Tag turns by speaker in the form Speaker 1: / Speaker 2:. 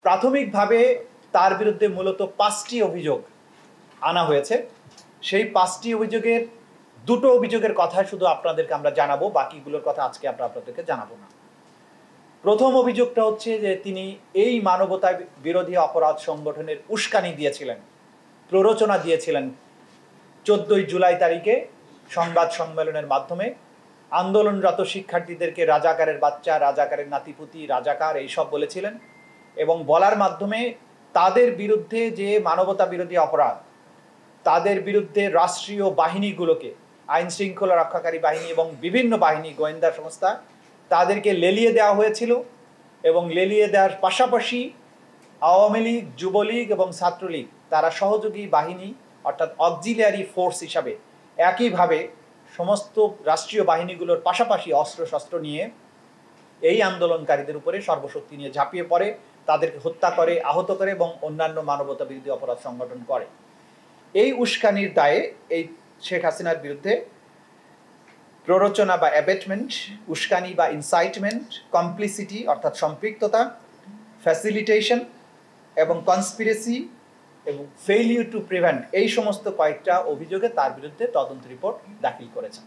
Speaker 1: প্রাথমিকভাবে তার বিরুদ্ধে মূলত ৫টি অভিযোগ আনা হয়েছে। সেই ৫টি অভিযোগের দুটো অভিযোগের কথা শুধু আপনাদেরকে আমরা জানাবো, বাকিগুলোর কথা আজকে আমরা আপনাদেরকে জানাবো না। প্রথম অভিযোগটা হচ্ছে যে তিনি এই মানবতা বিরোধী অপরাধ সংগঠনের উস্কানি দিয়েছিলেন, প্ররোচনা দিয়েছিলেন ১৪ই জুলাই তারিখে সংবাদ সম্মেলনের মাধ্যমে আন্দোলনরত শিক্ষার্থীদেরকে রাজাকারের বাচ্চা, রাজাকারের নাতিপুতি, রাজাকার এইসব বলেছিলেন এবং বলার মাধ্যমে তাদের বিরুদ্ধে যে মানবতা বিরোধী অপরাধ, তাদের বিরুদ্ধে রাষ্ট্রীয় বাহিনীগুলোকে, আইন শৃঙ্খলা রক্ষাকারী বাহিনী এবং বিভিন্ন বাহিনী, গোয়েন্দা সংস্থা, তাদেরকে লেলিয়ে দেওয়া হয়েছিল এবং লেলিয়ে দেওয়ার পাশাপাশি আওয়ামী লীগ, যুবলীগ এবং ছাত্রলীগ তারা সহযোগী বাহিনী অর্থাৎ অক্সিলিয়ারি ফোর্স হিসাবে একইভাবে সমস্ত রাষ্ট্রীয় বাহিনীগুলোর পাশাপাশি অস্ত্রশস্ত্র নিয়ে এই আন্দোলনকারীদের উপরে সর্বশক্তি নিয়ে ঝাঁপিয়ে পড়ে, তাদেরকে হত্যা করে, আহত করে এবং অন্যান্য মানবতা বিরোধী অপরাধ সংগঠন করে। এই উস্কানির দায়ে এই শেখ হাসিনার বিরুদ্ধে প্ররোচনা বা অ্যাবেটমেন্ট, উস্কানি বা ইনসাইটমেন্ট, কমপ্লিসিটি অর্থাৎ সম্পৃক্ততা, ফ্যাসিলিটেশন এবং কনস্পিরেসি এবং ফেইলিউর টু প্রিভেন্ট, এই সমস্ত কয়েকটা অভিযোগে তার বিরুদ্ধে তদন্ত রিপোর্ট দাখিল করেছেন।